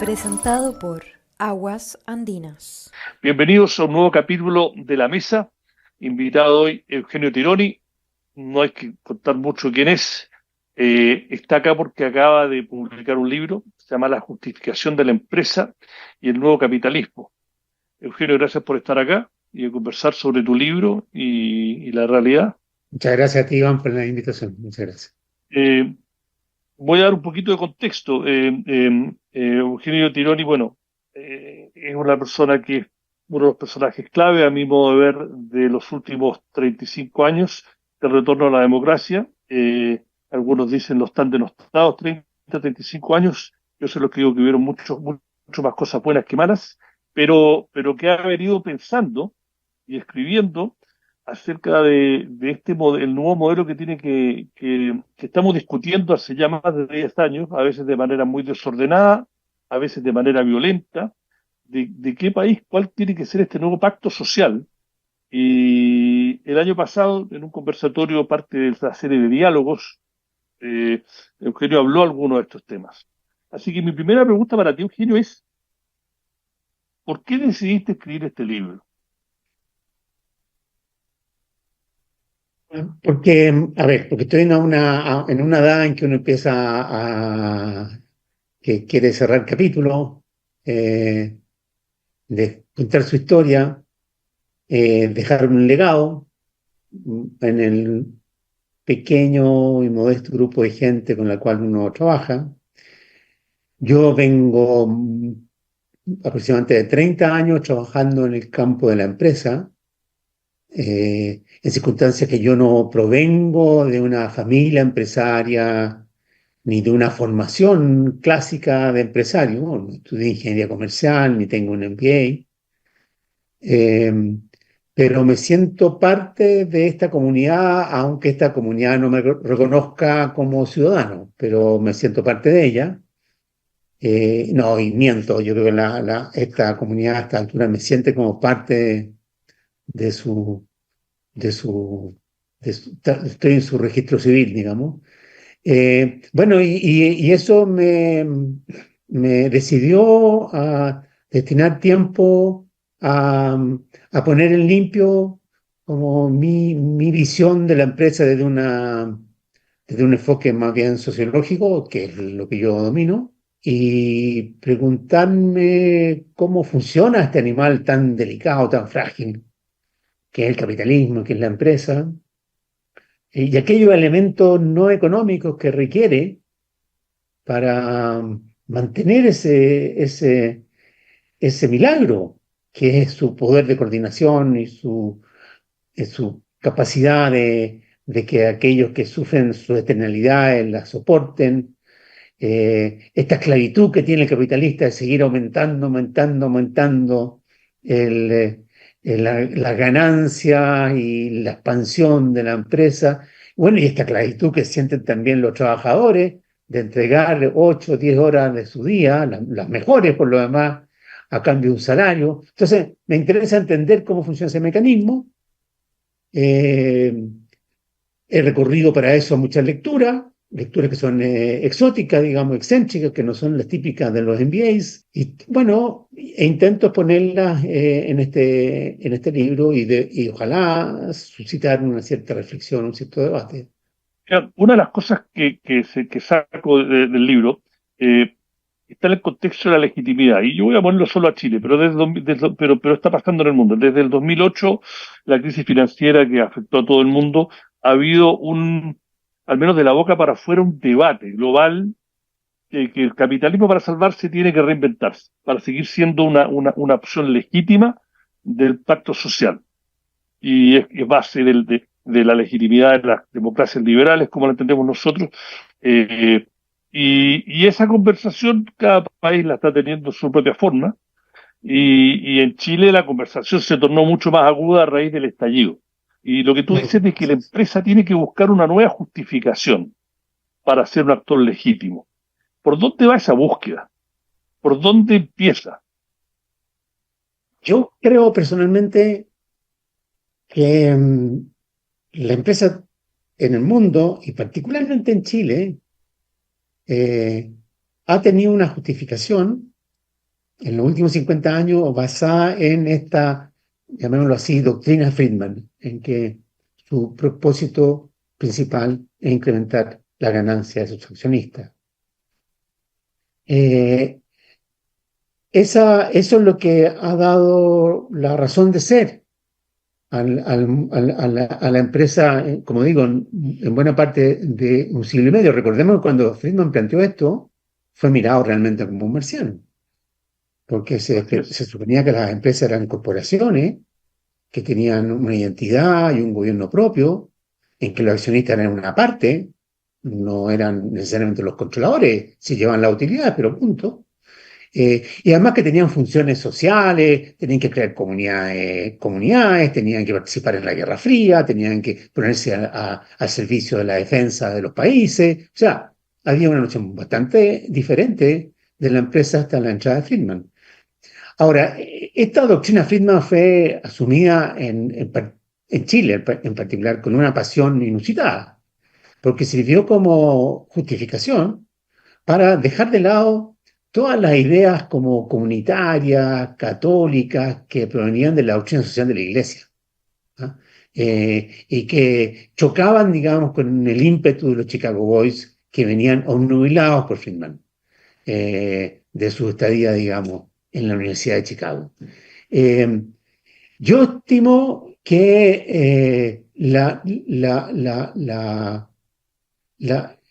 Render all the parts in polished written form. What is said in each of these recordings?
Presentado por Aguas Andinas. Bienvenidos a un nuevo capítulo de La Mesa. Invitado hoy Eugenio Tironi. No hay que contar mucho quién es. Está acá porque acaba de publicar un libro, se llama La justificación de la empresa y el nuevo capitalismo. Eugenio, gracias por estar acá y de conversar sobre tu libro y la realidad. Muchas gracias a ti, Iván, por la invitación. Muchas gracias. Eh, Voy a dar un poquito de contexto. Eugenio Tironi, bueno, es una persona que es uno de los personajes clave, a mi modo de ver, de los últimos 35 años de retorno a la democracia. Algunos dicen los tan denostados 30, 35 años. Yo sé lo que digo, que hubieron mucho más cosas buenas que malas, pero que ha venido pensando y escribiendo acerca de el nuevo modelo que que estamos discutiendo hace ya más de 10 años, a veces de manera muy desordenada, a veces de manera violenta, de qué país, cuál tiene que ser este nuevo pacto social. Y el año pasado, en un conversatorio, parte de la serie de diálogos, eh, Eugenio habló algunos de estos temas. Así que mi primera pregunta para ti, Eugenio, es, ¿por qué decidiste escribir este libro? Porque, a ver, porque estoy en una edad en que uno empieza que quiere cerrar capítulos, eh, de contar su historia, dejar un legado en el pequeño y modesto grupo de gente con la cual uno trabaja. Yo vengo aproximadamente de 30 años trabajando en el campo de la empresa, en circunstancias que yo no provengo de una familia empresaria ni de una formación clásica de empresario. No estudié ingeniería comercial ni tengo un MBA, eh, pero me siento parte de esta comunidad, aunque esta comunidad no me reconozca como ciudadano, pero me siento parte de ella. No, y miento, yo creo que esta comunidad a esta altura me siente como parte de su de su, estoy en su registro civil, digamos. Bueno, y eso me decidió a destinar tiempo a poner en limpio como mi visión de la empresa desde un enfoque más bien sociológico, que es lo que yo domino, y preguntarme cómo funciona este animal tan delicado, tan frágil, que es el capitalismo, que es la empresa, y aquellos elementos no económicos que requiere para mantener ese milagro, que es su poder de coordinación y su capacidad de que aquellos que sufren sus externalidades las soporten. Esta esclavitud que tiene el capitalista de seguir aumentando el, la ganancia y la expansión de la empresa. Bueno, y esta esclavitud que sienten también los trabajadores de entregar 8 o 10 horas de su día, las mejores por lo demás, a cambio de un salario. Entonces, me interesa entender cómo funciona ese mecanismo. Eh, He recurrido para eso a muchas lecturas que son exóticas, digamos, excéntricas, que no son las típicas de los MBAs. Y bueno, intento ponerlas en este libro y ojalá suscitar una cierta reflexión, un cierto debate. Mira, una de las cosas que saco del libro eh, está en el contexto de la legitimidad. Y yo voy a ponerlo solo a Chile, pero, pero está pasando en el mundo. Desde el 2008, la crisis financiera que afectó a todo el mundo, ha habido al menos de la boca para afuera, un debate global que el capitalismo para salvarse tiene que reinventarse, para seguir siendo una opción legítima del pacto social y es base de la legitimidad de las democracias liberales, como la entendemos nosotros. eh, y esa conversación cada país la está teniendo su propia forma, y en Chile la conversación se tornó mucho más aguda a raíz del estallido. Y lo que tú dices es que la empresa tiene que buscar una nueva justificación para ser un actor legítimo. ¿Por dónde va esa búsqueda? ¿Por dónde empieza? Yo creo personalmente que la empresa en el mundo, y particularmente en Chile, ha tenido una justificación en los últimos 50 años basada en esta, llamémoslo así, doctrina Friedman, en que su propósito principal es incrementar la ganancia de sus accionistas. Eso es lo que ha dado la razón de ser a la empresa, como digo, en buena parte de un siglo y medio. Recordemos que cuando Friedman planteó esto, fue mirado realmente como un marciano, porque se suponía que las empresas eran corporaciones que tenían una identidad y un gobierno propio, en que los accionistas eran una parte, no eran necesariamente los controladores, se llevan la utilidad, pero punto. Y además que tenían funciones sociales, tenían que crear comunidades, tenían que participar en la Guerra Fría, tenían que ponerse al servicio de la defensa de los países. O sea, había una noción bastante diferente de la empresa hasta la entrada de Friedman. Ahora, esta doctrina Friedman fue asumida en Chile, en particular, con una pasión inusitada, porque sirvió como justificación para dejar de lado todas las ideas como comunitarias, católicas, que provenían de la doctrina social de la Iglesia, ¿ah? Y que chocaban, digamos, con el ímpetu de los Chicago Boys, que venían obnubilados por Friedman, de su estadía, digamos, en la Universidad de Chicago. Yo estimo que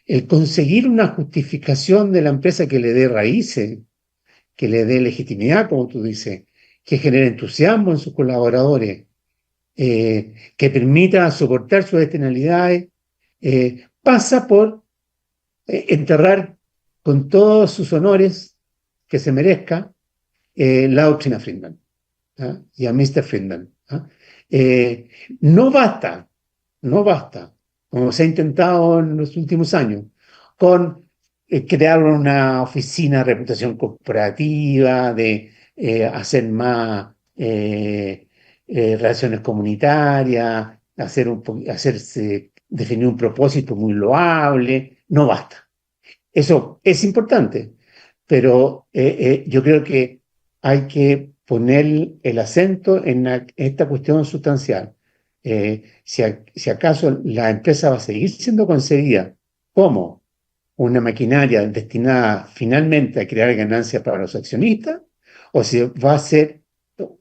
el conseguir una justificación de la empresa que le dé raíces, que le dé legitimidad, como tú dices, que genere entusiasmo en sus colaboradores, que permita soportar sus externalidades, pasa por enterrar con todos sus honores que se merezca la doctrina Friedman, ¿ah? Y a Mr. Friedman, ¿ah? No basta, como se ha intentado en los últimos años, con crear una oficina de reputación corporativa, de hacer más relaciones comunitarias, definir un propósito muy loable. No basta. Eso es importante, pero yo creo que hay que poner el acento en esta cuestión sustancial. Si acaso la empresa va a seguir siendo concebida como una maquinaria destinada finalmente a crear ganancias para los accionistas, o si va a ser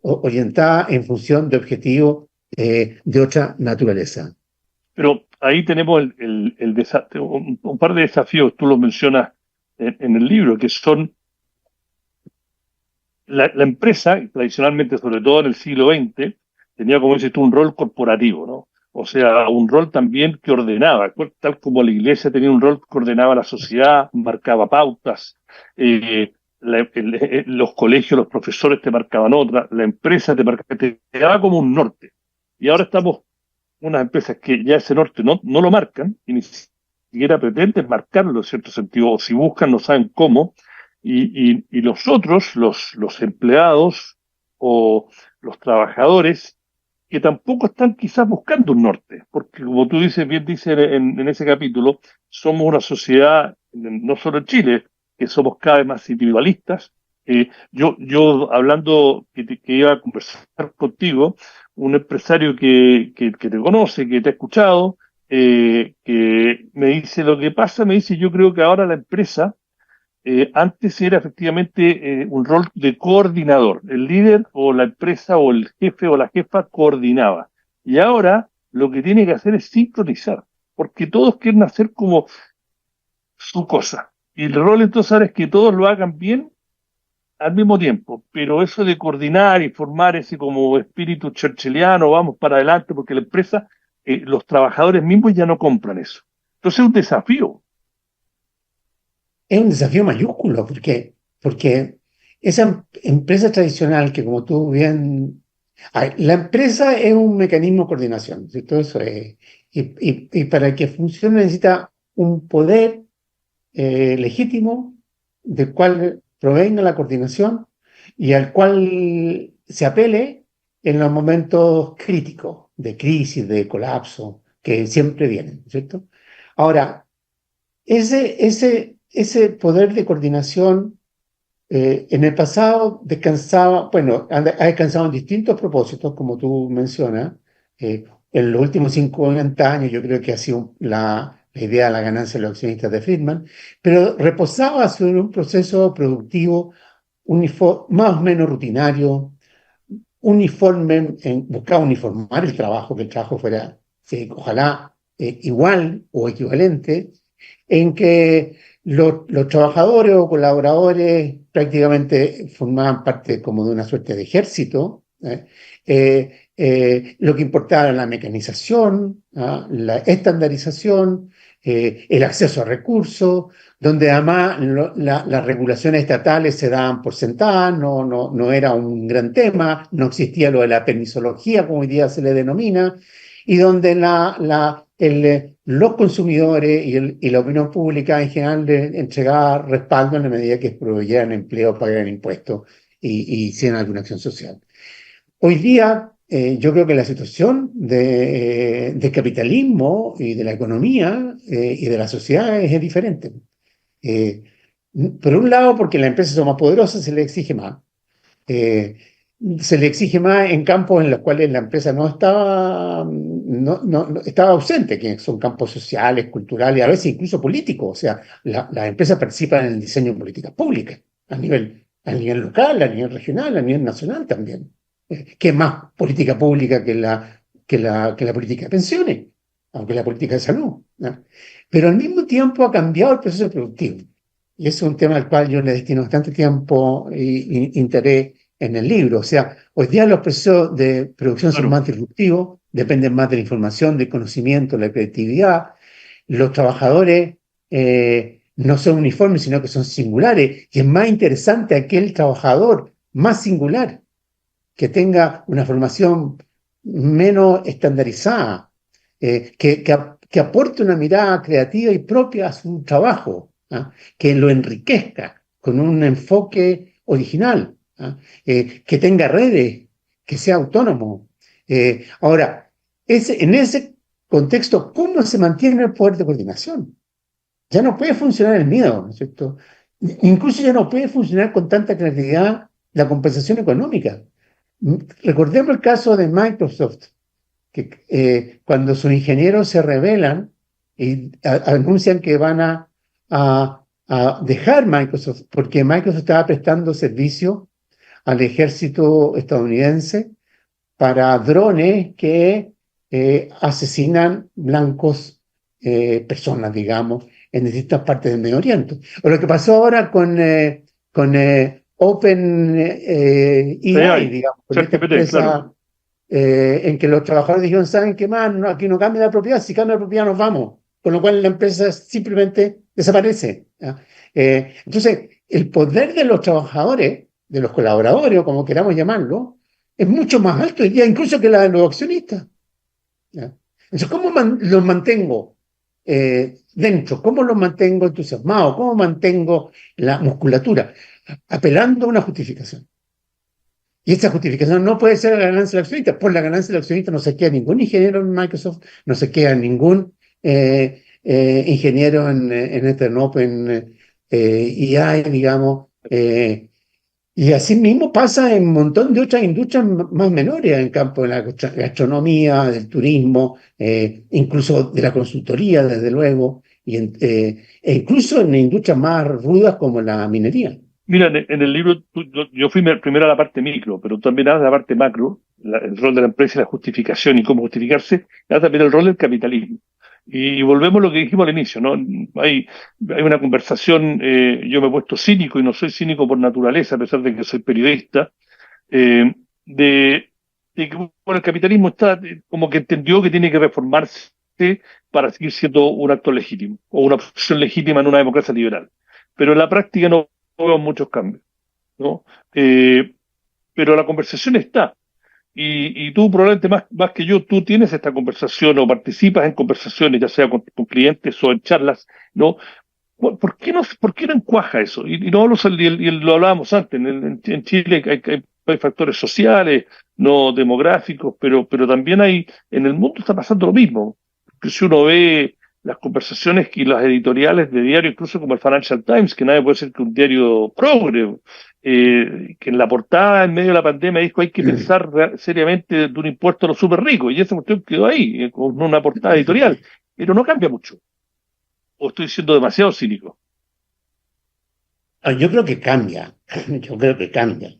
orientada en función de objetivos de otra naturaleza. Pero ahí tenemos un par de desafíos, tú los mencionas en el libro, que son la empresa, tradicionalmente, sobre todo en el siglo XX, tenía, como dices tú, un rol corporativo, ¿no? O sea, un rol también que ordenaba, tal como la iglesia tenía un rol que ordenaba la sociedad, marcaba pautas, los colegios, los profesores te marcaban otra, la empresa te daba como un norte. Y ahora estamos unas empresas que ya ese norte no lo marcan y ni siquiera pretenden marcarlo en cierto sentido, o si buscan no saben cómo, y los otros, los empleados o los trabajadores, que tampoco están quizás buscando un norte, porque como tú dices, bien dices en ese capítulo, somos una sociedad, no solo en Chile, que somos cada vez más individualistas. Yo hablando, que iba a conversar contigo, un empresario que te conoce, que te ha escuchado, que me dice lo que pasa, me dice, yo creo que ahora la empresa, antes era efectivamente un rol de coordinador. El líder o la empresa o el jefe o la jefa coordinaba. Y ahora lo que tiene que hacer es sincronizar, porque todos quieren hacer como su cosa. Y el rol entonces ahora es que todos lo hagan bien al mismo tiempo, pero eso de coordinar y formar ese como espíritu churchilliano, vamos para adelante, porque la empresa, los trabajadores mismos ya no compran eso. Entonces es un desafío. Es un desafío mayúsculo, porque esa empresa tradicional que, como tú bien... la empresa es un mecanismo de coordinación, ¿cierto? Eso es. Y para que funcione necesita un poder legítimo del cual provenga la coordinación y al cual se apele en los momentos críticos de crisis, de colapso, que siempre vienen, ¿cierto? Ahora, ese poder de coordinación En el pasado descansaba, bueno, ha descansado en distintos propósitos, como tú mencionas. En los últimos 50 años yo creo que ha sido la idea de la ganancia de los accionistas de Friedman, pero reposaba sobre un proceso productivo más o menos rutinario, uniforme, buscaba uniformar el trabajo, que el trabajo fuera, ojalá, igual o equivalente, en que los trabajadores o colaboradores prácticamente formaban parte como de una suerte de ejército. Lo que importaba era la mecanización, la estandarización, el acceso a recursos, donde además las regulaciones estatales se daban por sentadas, no era un gran tema, no existía lo de la permisología, como hoy día se le denomina, y donde los consumidores y la opinión pública en general le entregaba respaldo en la medida que proveyeran empleo, pagaran impuestos y hicieran alguna acción social. Hoy día, yo creo que la situación del capitalismo y de la economía y de la sociedad es diferente. Por un lado, porque las empresas son más poderosas, se les exige más. Eh, Se le exige más en campos en los cuales la empresa no estaba ausente, que son campos sociales, culturales, a veces incluso políticos. O sea, las empresas participan en el diseño de políticas públicas a nivel local, a nivel regional, a nivel nacional también. Que es más política pública que la política de pensiones, aunque la política de salud, ¿no? Pero al mismo tiempo ha cambiado el proceso productivo. Y eso es un tema al cual yo le destino bastante tiempo e interés en el libro. O sea, hoy día los procesos de producción son Claro. más disruptivos, dependen más de la información, del conocimiento, la creatividad. Los trabajadores no son uniformes, sino que son singulares. Y es más interesante aquel trabajador más singular, que tenga una formación menos estandarizada, que aporte una mirada creativa y propia a su trabajo, ¿ah? Que lo enriquezca con un enfoque original, ¿ah? Que tenga redes, que sea autónomo. Ahora, en ese contexto, ¿cómo se mantiene el poder de coordinación? Ya no puede funcionar el miedo, ¿no es cierto? Incluso ya no puede funcionar con tanta claridad la compensación económica. Recordemos el caso de Microsoft, que cuando sus ingenieros se rebelan y anuncian que van a dejar Microsoft, porque Microsoft estaba prestando servicio al ejército estadounidense para drones que asesinan blancos, personas, digamos, en distintas partes del Medio Oriente. O lo que pasó ahora con Open AI, AI, digamos, con esta ChatGPT, claro. empresa en que los trabajadores dijeron, ¿saben qué más? No, aquí no cambia la propiedad, si cambia la propiedad nos vamos. Con lo cual la empresa simplemente desaparece, ¿ya? Entonces, el poder de los trabajadores, de los colaboradores, o como queramos llamarlo, es mucho más alto hoy día incluso que la de los accionistas, ¿ya? Entonces, ¿cómo los mantengo dentro? ¿Cómo los mantengo entusiasmados? ¿Cómo mantengo la musculatura? Apelando a una justificación. Y esa justificación no puede ser la ganancia del accionista. Por la ganancia del accionista no se queda ningún ingeniero en Microsoft, no se queda ningún ingeniero en este Open AI, digamos. Y así mismo pasa en un montón de otras industrias más menores, en el campo de la gastronomía, del turismo, incluso de la consultoría, desde luego, e incluso en industrias más rudas como la minería. Mira, en el libro yo fui primero a la parte micro, pero también hablas de la parte macro, el rol de la empresa y la justificación y cómo justificarse, y también el rol del capitalismo. Y volvemos a lo que dijimos al inicio, ¿no? Hay una conversación, yo me he puesto cínico y no soy cínico por naturaleza, a pesar de que soy periodista, eh, de que bueno, el capitalismo está como que entendió que tiene que reformarse para seguir siendo un actor legítimo o una opción legítima en una democracia liberal. Pero en la práctica no veo muchos cambios, ¿no? Pero la conversación está. Y tú probablemente más que yo, tú tienes esta conversación o participas en conversaciones, ya sea con clientes o en charlas, ¿no? ¿Por qué no encuaja eso? Y no hablo, lo hablábamos antes, en Chile hay factores sociales, no demográficos, pero también en el mundo está pasando lo mismo. Que si uno ve las conversaciones y las editoriales de diarios, incluso como el Financial Times, que nadie puede ser que un diario progre, que en la portada, en medio de la pandemia, dijo hay que pensar seriamente de un impuesto a los súper ricos, y esa cuestión quedó ahí, con una portada editorial, pero no cambia mucho. ¿O estoy siendo demasiado cínico? Yo creo que cambia, yo creo que cambia.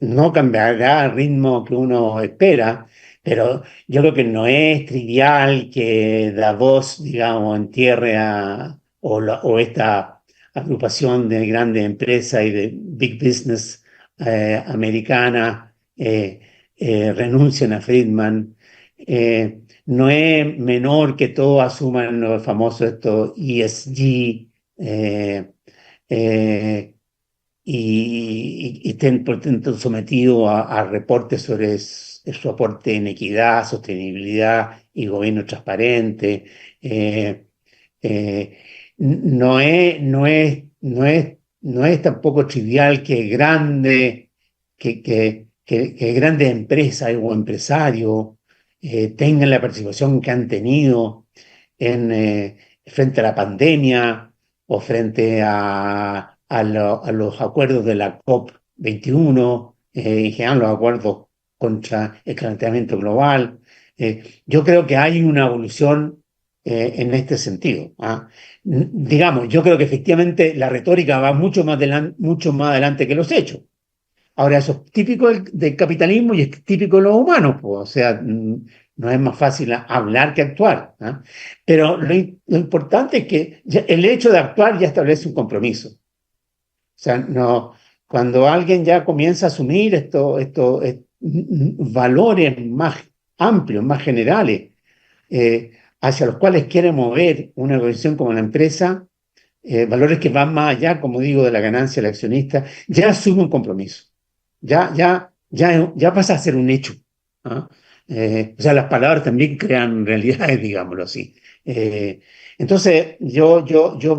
No cambiará al ritmo que uno espera, pero yo creo que no es trivial que Davos, digamos, entierre o esta agrupación de grandes empresas y de big business americana renuncien a Friedman. No es menor que todos asuman lo famoso esto ESG. eh, eh, y estén por tanto sometidos a reportes sobre su aporte en equidad, sostenibilidad y gobierno transparente. Eh, eh, no es tampoco trivial que grandes empresas o empresarios tengan la participación que han tenido frente a la pandemia o frente a los acuerdos de la COP 21, en general los acuerdos contra el calentamiento global. Yo creo que hay una evolución en este sentido. Digamos, yo creo que efectivamente la retórica va mucho más adelante que los hechos. Ahora, eso es típico del capitalismo y es típico de los humanos, pues, o sea, no es más fácil hablar que actuar. Pero lo importante es que el hecho de actuar ya establece un compromiso. O sea, no, cuando alguien ya comienza a asumir estos valores más amplios, más generales, hacia los cuales quiere mover una organización como la empresa, valores que van más allá, como digo, de la ganancia del accionista, ya asume un compromiso. Ya pasa a ser un hecho. O sea, las palabras también crean realidades, digámoslo así. Entonces, yo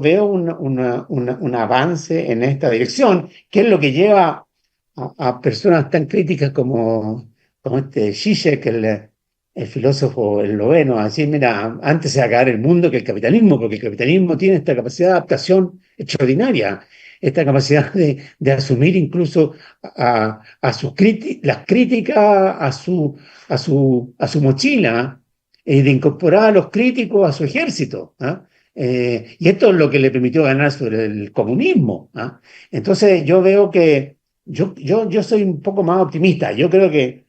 veo un avance en esta dirección, que es lo que lleva a personas tan críticas como este Zizek, el filósofo esloveno, a decir, mira, antes se va a acabar el mundo que el capitalismo, porque el capitalismo tiene esta capacidad de adaptación extraordinaria, esta capacidad de asumir incluso las críticas a su mochila, de incorporar a los críticos a su ejército. Y esto es lo que le permitió ganar sobre el comunismo. Entonces yo veo que yo soy un poco más optimista. Yo creo que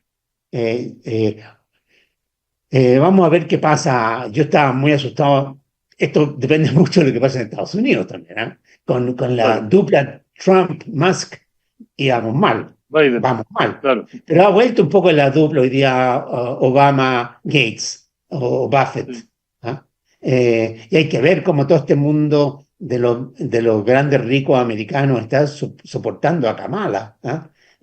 vamos a ver qué pasa. Yo estaba muy asustado. Esto depende mucho de lo que pasa en Estados Unidos también, con la Claro. dupla Trump-Musk íbamos mal, Biden, vamos mal. claro. Pero ha vuelto un poco la dupla hoy día Obama-Gates o Buffett. Sí. Y hay que ver cómo todo este mundo de los grandes ricos americanos está soportando a Kamala.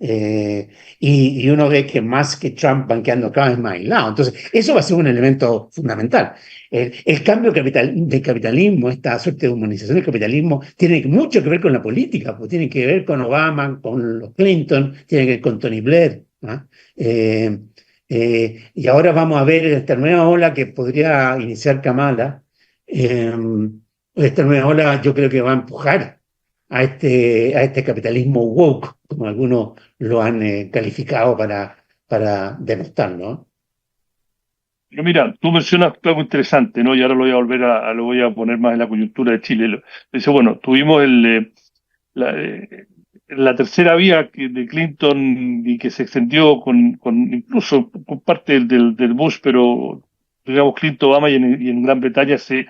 Y uno ve que más que Trump van quedando cada vez más aislados. Entonces, eso va a ser un elemento fundamental. El cambio del capitalismo, esta suerte de humanización del capitalismo, tiene mucho que ver con la política, pues tiene que ver con Obama, con los Clinton, tiene que ver con Tony Blair. Y ahora vamos a ver esta nueva ola que podría iniciar Kamala. Esta nueva ola yo creo que va a empujar a este capitalismo woke, como algunos lo han calificado para denostar, ¿no? Pero mira, tú mencionas algo interesante, ¿no? Y ahora lo voy a volver lo voy a poner más en la coyuntura de Chile. Dice, bueno, tuvimos la tercera vía de Clinton y que se extendió incluso con parte del Bush, pero digamos Clinton, Obama y en Gran Bretaña se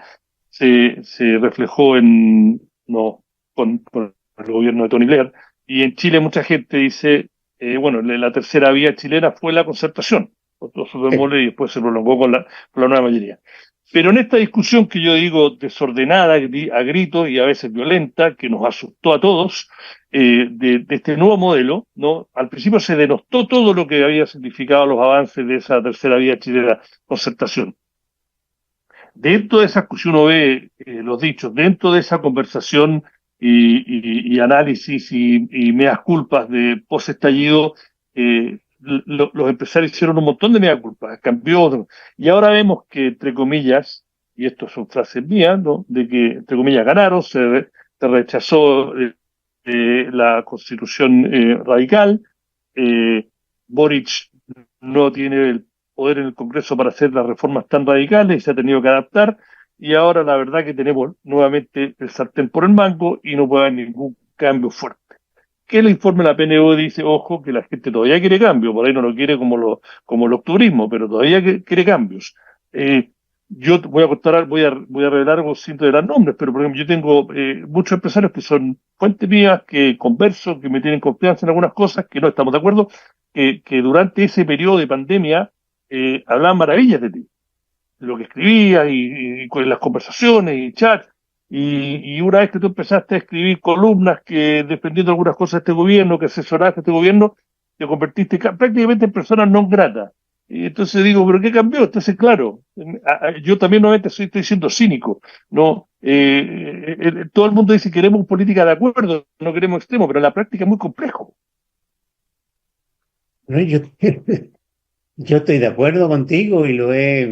reflejó no, con el gobierno de Tony Blair. Y en Chile mucha gente dice, bueno, la tercera vía chilena fue la concertación, con todos sus bemoles, y después se prolongó con la nueva mayoría. Pero en esta discusión que yo digo desordenada, a gritos y a veces violenta, que nos asustó a todos, de este nuevo modelo, ¿no? Al principio se denostó todo lo que había significado los avances de esa tercera vía chilena, concertación. Dentro de esa, si uno ve los dichos, dentro de esa conversación y análisis y meas culpas de post-estallido, los empresarios hicieron un montón de meas culpas, cambió, y ahora vemos que, entre comillas, y esto son frases mías, ¿no?, de que, entre comillas, ganaron, se rechazó la constitución radical, Boric no tiene el poder en el Congreso para hacer las reformas tan radicales y se ha tenido que adaptar, y ahora la verdad que tenemos nuevamente el sartén por el mango y no puede haber ningún cambio fuerte. Que el informe de la PNU dice, ojo, que la gente todavía quiere cambio, por ahí no lo quiere como el octubrismo, pero todavía quiere cambios. Eh, yo voy a revelar algo sin revelar nombres, pero por ejemplo, yo tengo muchos empresarios que son fuentes mías, que converso, que me tienen confianza en algunas cosas, que no estamos de acuerdo, que durante ese periodo de pandemia hablaban maravillas de ti, lo que escribías y con las conversaciones y chats. Y una vez que tú empezaste a escribir columnas que defendiendo algunas cosas de este gobierno, que asesoraste a este gobierno, te convertiste prácticamente en persona non grata. Y entonces digo, ¿pero qué cambió? Entonces, claro, yo también nuevamente estoy siendo cínico, ¿no? Todo el mundo dice queremos política de acuerdo, no queremos extremo, pero en la práctica es muy complejo. ¿No? Yo estoy de acuerdo contigo y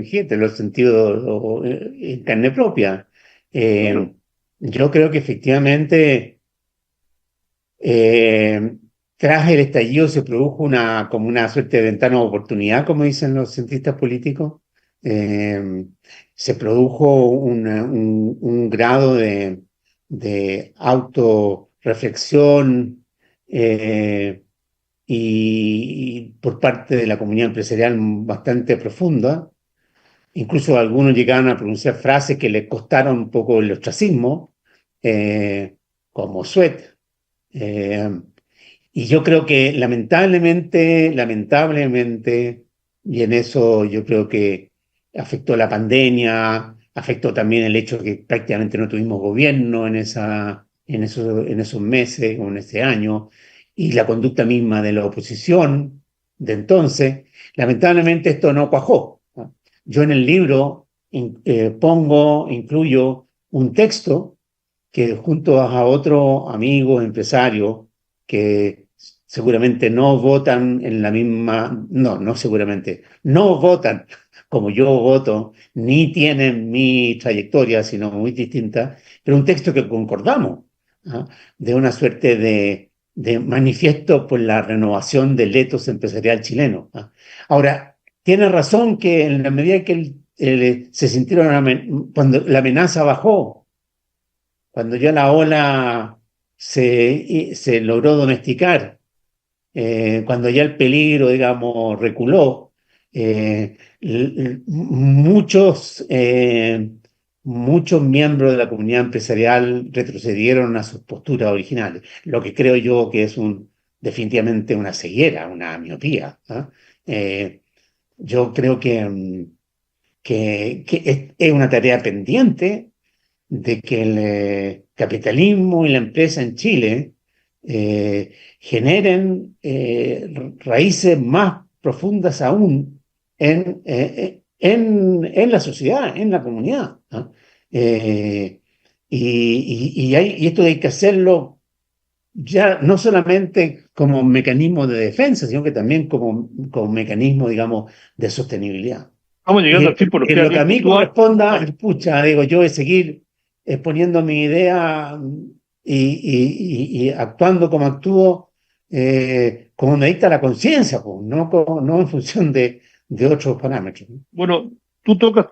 fíjate, lo he sentido en carne propia. Claro. Yo creo que efectivamente eh, tras el estallido se produjo como una suerte de ventana de oportunidad, como dicen los cientistas políticos. Eh, Se produjo un grado de autorreflexión y por parte de la comunidad empresarial bastante profunda. Incluso algunos llegaron a pronunciar frases que les costaron un poco el ostracismo, como Sweat. Eh, y yo creo que lamentablemente, y en eso yo creo que afectó la pandemia, afectó también el hecho de que prácticamente no tuvimos gobierno en esos meses o en ese año, y la conducta misma de la oposición de entonces, lamentablemente esto no cuajó, ¿no? Yo en el libro incluyo un texto que junto a otros amigos empresarios que seguramente no votan en la misma, no seguramente, no votan como yo voto, ni tienen mi trayectoria, sino muy distinta, pero un texto que concordamos, ¿ah? De una suerte de manifiesto por la renovación del ethos empresarial chileno, ¿ah? Ahora, tiene razón que en la medida que se sintieron, cuando la amenaza bajó, cuando ya la ola se logró domesticar, cuando ya el peligro, digamos, reculó, muchos miembros de la comunidad empresarial retrocedieron a sus posturas originales, lo que creo yo que es definitivamente una ceguera, una miopía, ¿ah? Yo creo que es una tarea pendiente de que el capitalismo y la empresa en Chile generen raíces más profundas aún en la sociedad, en la comunidad, ¿no? Y esto hay que hacerlo ya no solamente como mecanismo de defensa, sino que también como mecanismo, digamos, de sostenibilidad. Estamos llegando al fin, por lo En que lo que a mí corresponda, pucha, digo, yo voy a seguir exponiendo mi idea y actuando como actúo, como me dicta la conciencia, pues, no en función de otros parámetros, ¿no? Bueno, tú tocas,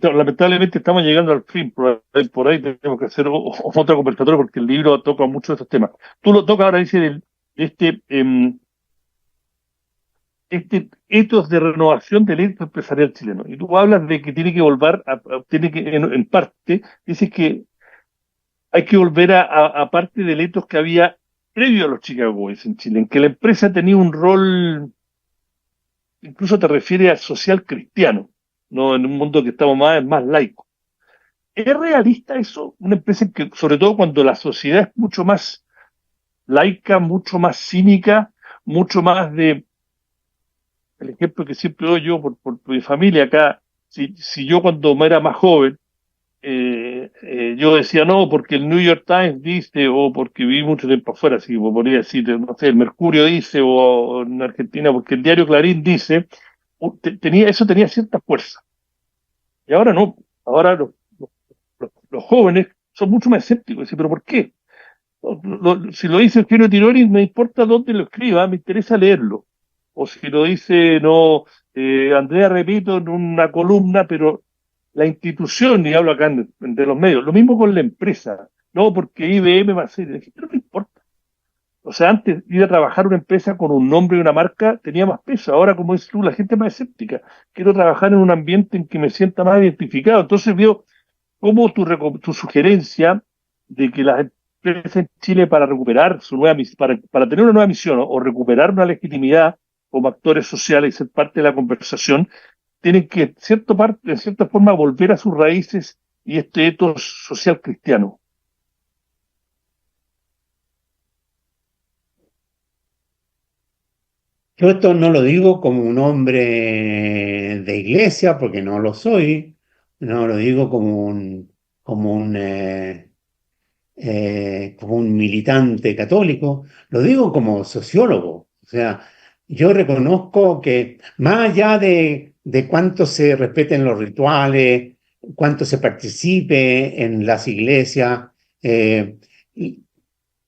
lamentablemente estamos llegando al fin, por ahí tenemos que hacer otra conversatoria porque el libro toca muchos de estos temas. Tú lo tocas ahora, dice, de este ethos de renovación del ethos empresarial chileno. Y tú hablas de que tiene que volver, tiene que, en parte, dices que hay que volver a parte del ethos que había previo a los Chicago Boys en Chile, en que la empresa tenía un rol, incluso te refiere al social cristiano, ¿no? En un mundo que estamos más laico. ¿Es realista eso? Una empresa en que, sobre todo cuando la sociedad es mucho más laica, mucho más cínica, mucho más de el ejemplo que siempre doy yo por mi familia acá, si yo cuando era más joven, yo decía no, porque el New York Times dice, o porque viví mucho tiempo afuera, así que podría decir, no sé, el Mercurio dice, o en Argentina, porque el diario Clarín dice, eso tenía cierta fuerza. Y ahora no. Ahora los jóvenes son mucho más escépticos. Dicen, ¿pero por qué? Si lo dice Eugenio Tironi, me importa dónde lo escriba, me interesa leerlo. O si lo dice, no, Andrea Repito en una columna, pero la institución, y hablo acá de los medios, lo mismo con la empresa, no, porque IBM va a ser, no me importa. O sea, antes ir a trabajar una empresa con un nombre y una marca tenía más peso. Ahora, como dices tú, la gente es más escéptica. Quiero trabajar en un ambiente en que me sienta más identificado. Entonces veo cómo tu sugerencia de que las empresas en Chile para recuperar su nueva para tener una nueva misión o recuperar una legitimidad como actores sociales y ser parte de la conversación, tienen que, en cierta forma, volver a sus raíces y este ethos social cristiano. Yo esto no lo digo como un hombre de iglesia, porque no lo soy, no lo digo como un militante católico, lo digo como sociólogo. O sea, yo reconozco que más allá de cuánto se respeten los rituales, cuánto se participe en las iglesias, eh,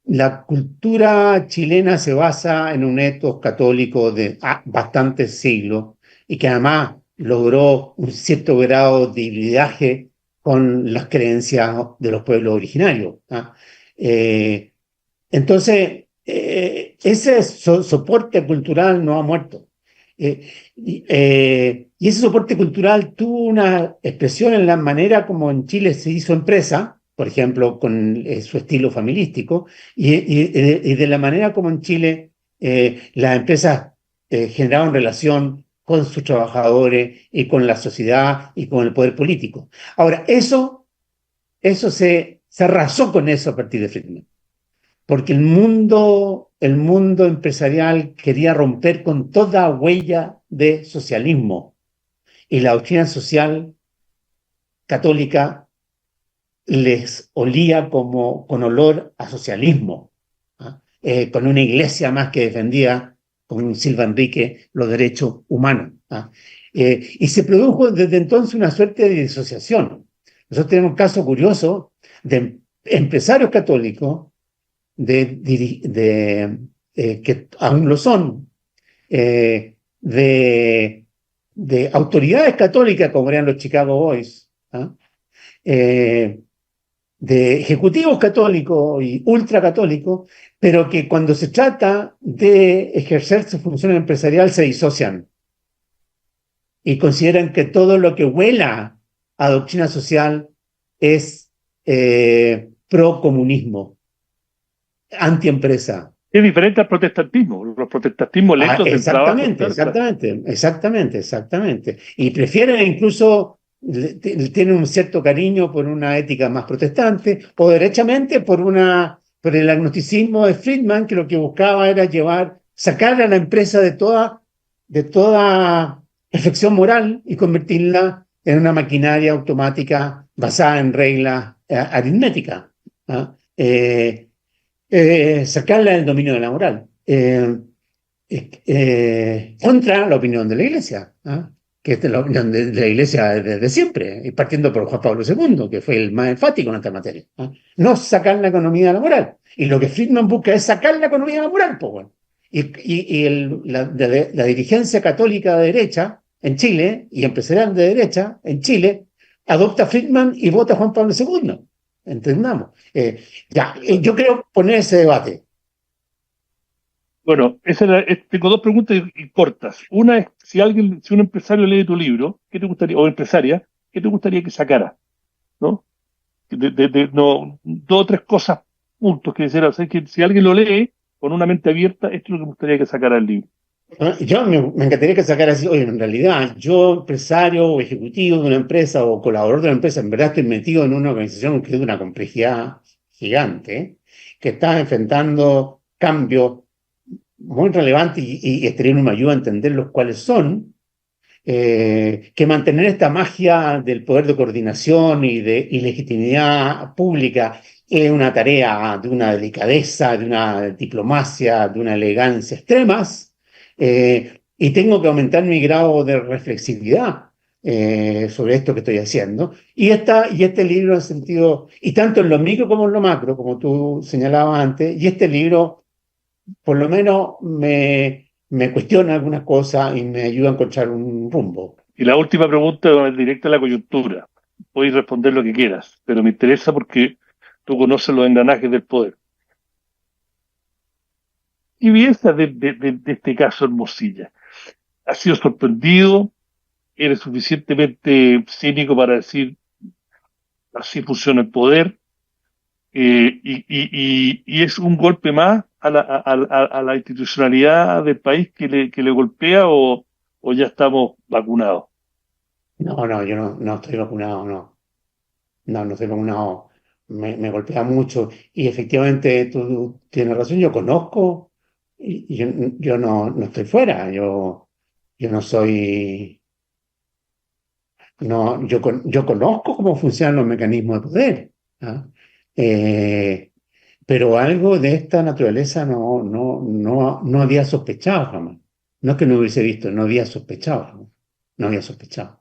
la cultura chilena se basa en un ethos católico de bastantes siglos y que además logró un cierto grado de hibridaje con las creencias de los pueblos originarios. Eh, entonces, ese soporte cultural no ha muerto. Y ese soporte cultural tuvo una expresión en la manera como en Chile se hizo empresa, por ejemplo, con su estilo familiístico, y de la manera como en Chile las empresas generaban relación con sus trabajadores y con la sociedad y con el poder político. Ahora, eso se arrasó con eso a partir de Friedman, porque el mundo empresarial quería romper con toda huella de socialismo, y la doctrina social católica les olía como con olor a socialismo, con una iglesia más que defendía, con Silva Enrique, los derechos humanos. Y se produjo desde entonces una suerte de disociación. Nosotros tenemos un caso curioso de empresarios católicos que aún lo son, de autoridades católicas como eran los Chicago Boys, de ejecutivos católicos y ultracatólicos, pero que cuando se trata de ejercer su función empresarial se disocian y consideran que todo lo que huela a doctrina social es pro-comunismo, anti-empresa. Es diferente al protestantismo. Los protestantismos lentos del trabajo. Exactamente. Y prefieren incluso, tienen un cierto cariño por una ética más protestante, o derechamente por el agnosticismo de Friedman, que lo que buscaba era sacar a la empresa de toda perfección moral y convertirla en una maquinaria automática basada en reglas aritméticas. Sacarla del dominio de la moral, contra la opinión de la Iglesia, que es la opinión de la Iglesia desde siempre, y partiendo por Juan Pablo II, que fue el más enfático en esta materia. No sacar la economía de la moral. Y lo que Friedman busca es sacar la economía de la moral, pues bueno. La dirigencia católica de derecha en Chile y empresarial de derecha en Chile adopta a Friedman y vota a Juan Pablo II. Entendamos. Yo creo poner ese debate. Bueno, tengo dos preguntas cortas. Una es, si un empresario lee tu libro, ¿qué te gustaría, o empresaria, qué te gustaría que sacara? ¿No? No, dos o tres cosas, puntos que decir, o sea, que si alguien lo lee con una mente abierta, esto es lo que me gustaría que sacara el libro. Yo me encantaría que sacara así, oye, en realidad, yo, empresario o ejecutivo de una empresa o colaborador de una empresa, en verdad estoy metido en una organización que es de una complejidad gigante, que está enfrentando cambios muy relevantes y este libro me ayuda a entender los cuales son, que mantener esta magia del poder de coordinación y legitimidad pública es una tarea de una delicadeza, de una diplomacia, de una elegancia extremas. Y tengo que aumentar mi grado de reflexividad sobre esto que estoy haciendo. Y este libro en sentido, y tanto en lo micro como en lo macro, como tú señalabas antes, y este libro por lo menos me cuestiona algunas cosas y me ayuda a encontrar un rumbo. Y la última pregunta es directa a la coyuntura. Puedes responder lo que quieras, pero me interesa porque tú conoces los engranajes del poder. ¿Qué piensas de este caso Hermosilla? ¿Has sido sorprendido? ¿Eres suficientemente cínico para decir así funciona el poder? Y es un golpe más a la institucionalidad del país que le golpea o ya estamos vacunados. No, no, yo no estoy vacunado, no. No, no estoy vacunado. Me golpea mucho. Y efectivamente, tú tienes razón, yo conozco, y yo no estoy fuera, yo no soy, no, yo conozco cómo funcionan los mecanismos de poder. ¿Ah? Eh, pero algo de esta naturaleza no había sospechado jamás. No es que no hubiese visto, no había sospechado jamás. No había sospechado.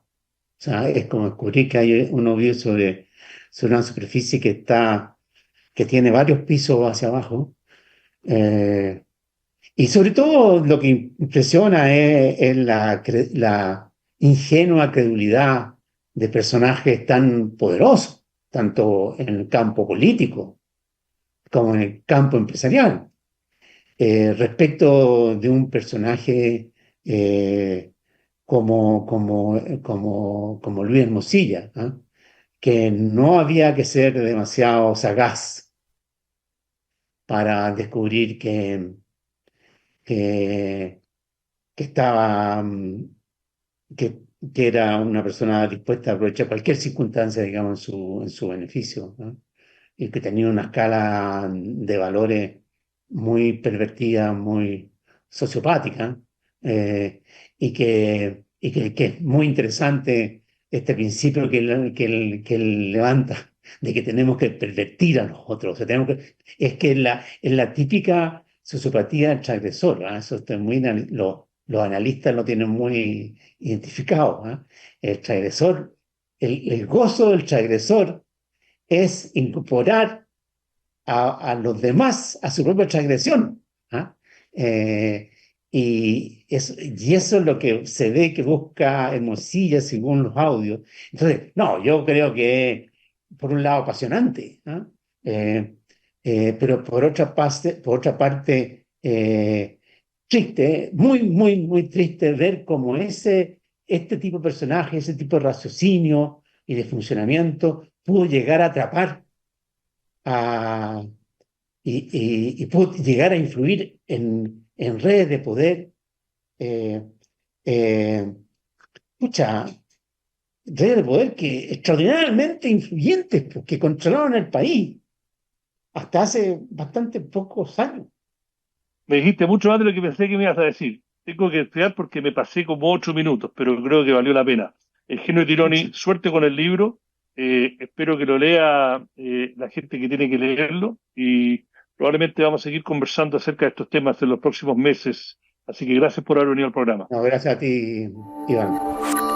O sea, es como descubrir que hay uno vive sobre una superficie que tiene varios pisos hacia abajo. eh, y sobre todo lo que impresiona es la ingenua credulidad de personajes tan poderosos, tanto en el campo político como en el campo empresarial, respecto de un personaje como Luis Hermosilla, ¿ah? Que no había que ser demasiado sagaz para descubrir que, que estaba, que era una persona dispuesta a aprovechar cualquier circunstancia, digamos, en su beneficio, ¿no? Y que tenía una escala de valores muy pervertida, muy sociopática, que es muy interesante este principio que él levanta de que tenemos que pervertir a los otros. O sea, es que es la típica sociopatía del transgresor, ¿ah? Eso está los analistas lo tienen muy identificado, ¿ah? El transgresor, el gozo del transgresor es incorporar a los demás a su propia transgresión. ¿Ah? Eh, y eso es lo que se ve que busca Hermosilla según los audios. Entonces, no, yo creo que por un lado apasionante, ¿ah? Eh, pero por otra parte triste, muy, muy, muy triste ver cómo este tipo de personaje, ese tipo de raciocinio y de funcionamiento pudo llegar a atrapar a, y pudo llegar a influir en redes de poder, eh, eh, pucha, redes de poder que extraordinariamente influyentes, pues, que controlaron el país hasta hace bastante pocos años. Me dijiste mucho más de lo que pensé que me ibas a decir. Tengo que estudiar porque me pasé como 8 minutos, pero creo que valió la pena. Eugenio Tironi, suerte con el libro. Espero que lo lea la gente que tiene que leerlo y probablemente vamos a seguir conversando acerca de estos temas en los próximos meses. Así que gracias por haber venido al programa. No, gracias a ti, Iván.